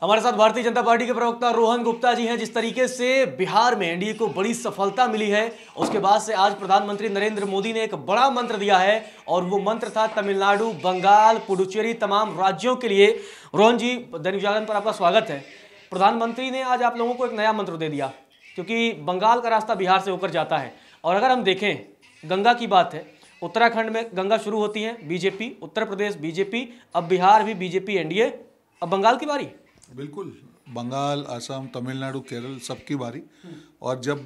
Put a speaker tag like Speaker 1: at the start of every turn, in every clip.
Speaker 1: हमारे साथ भारतीय जनता पार्टी के प्रवक्ता रोहन गुप्ता जी हैं। जिस तरीके से बिहार में एनडीए को बड़ी सफलता मिली है, उसके बाद से आज प्रधानमंत्री नरेंद्र मोदी ने एक बड़ा मंत्र दिया है और वो मंत्र था तमिलनाडु, बंगाल, पुडुचेरी, तमाम राज्यों के लिए। रोहन जी, दैनिक जागरण पर आपका स्वागत है। प्रधानमंत्री ने आज आप लोगों को एक नया मंत्र दे दिया, क्योंकि बंगाल का रास्ता बिहार से होकर जाता है। और अगर हम देखें, गंगा की बात है, उत्तराखंड में गंगा शुरू होती है बीजेपी, उत्तर प्रदेश बीजेपी, अब बिहार भी बीजेपी, एनडीए, अब बंगाल की बारी।
Speaker 2: बिल्कुल, बंगाल, असम, तमिलनाडु, केरल सबकी बारी। और जब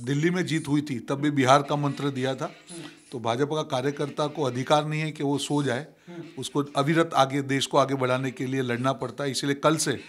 Speaker 2: दिल्ली में जीत हुई थी तब भी बिहार का मंत्र दिया था। तो भाजपा का कार्यकर्ता को अधिकार नहीं है कि वो सो जाए, उसको अविरत आगे देश को आगे बढ़ाने के लिए लड़ना पड़ता है। इसलिए कल से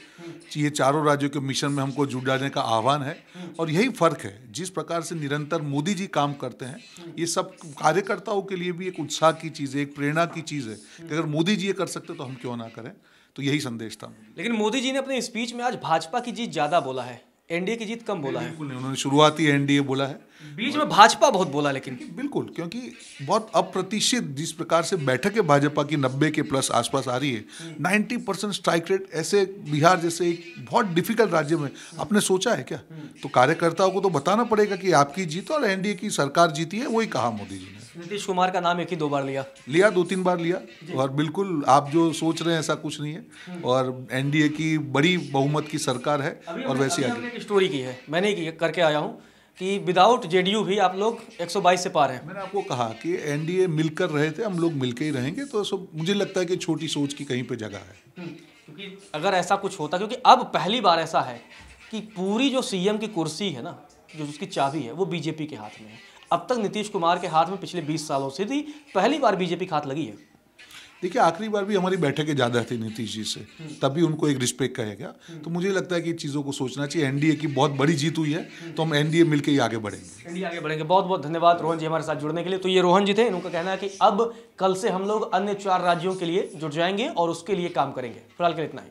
Speaker 2: ये चारों राज्यों के मिशन में हमको जुड़ जाने का आह्वान है। और यही फर्क है, जिस प्रकार से निरंतर मोदी जी काम करते हैं, ये सब कार्यकर्ताओं के लिए भी एक उत्साह की चीज़ है, एक प्रेरणा की चीज़ है कि अगर मोदी जी ये कर सकते तो हम क्यों ना करें। तो यही संदेश था।
Speaker 1: लेकिन मोदी जी ने अपने स्पीच में आज भाजपा की जीत ज्यादा बोला है, एनडीए की जीत कम बोला है।
Speaker 2: बिल्कुल नहीं, उन्होंने शुरुआती एनडीए बोला है,
Speaker 1: बीच में भाजपा बहुत बोला। लेकिन
Speaker 2: बिल्कुल, क्योंकि बहुत अप्रत्याशित जिस प्रकार से बैठकें भाजपा की 90 के प्लस आसपास आ रही है, 90% स्ट्राइक रेट, ऐसे बिहार जैसे एक बहुत डिफिकल्ट राज्य में आपने सोचा है क्या? तो कार्यकर्ताओं को तो बताना पड़ेगा कि आपकी जीत और एनडीए की सरकार जीती है। वही कहा मोदी जी ने।
Speaker 1: नीतीश कुमार का नाम एक ही दो बार लिया,
Speaker 2: 2-3 बार लिया। और बिल्कुल आप जो सोच रहे हैं ऐसा कुछ नहीं है। और एनडीए की बड़ी बहुमत की सरकार है और वैसी आगे।
Speaker 1: एक स्टोरी की है, मैंने करके आया हूँ कि विदाउट जेडीयू भी आप लोग 122 से पार हैं।
Speaker 2: मैंने आपको कहा कि एनडीए मिलकर रहे थे, हम लोग मिलकर ही रहेंगे। तो सब मुझे लगता है कि छोटी सोच की कहीं पे जगह है।
Speaker 1: क्योंकि अगर ऐसा कुछ होता, क्योंकि अब पहली बार ऐसा है कि पूरी जो सीएम की कुर्सी है ना, जो उसकी चाबी है, वो बीजेपी के हाथ में है। अब तक नीतीश कुमार के हाथ में पिछले 20 सालों से थी, पहली बार बीजेपी के हाथ लगी है।
Speaker 2: देखिए, आखिरी बार भी हमारी बैठकें ज़्यादा थी नीतीश जी से, तभी उनको एक रिस्पेक्ट कहेगा। तो मुझे लगता है कि चीज़ों को सोचना चाहिए। एनडीए की बहुत बड़ी जीत हुई है, तो हम एनडीए मिलकर ही आगे बढ़ेंगे।
Speaker 1: एनडीए आगे बढ़ेंगे। बहुत बहुत धन्यवाद रोहन जी हमारे साथ जुड़ने के लिए। तो ये रोहन जी थे, इनका कहना है कि अब कल से हम लोग अन्य 4 राज्यों के लिए जुट जाएंगे और उसके लिए काम करेंगे। फिलहाल के लिए इतना ही।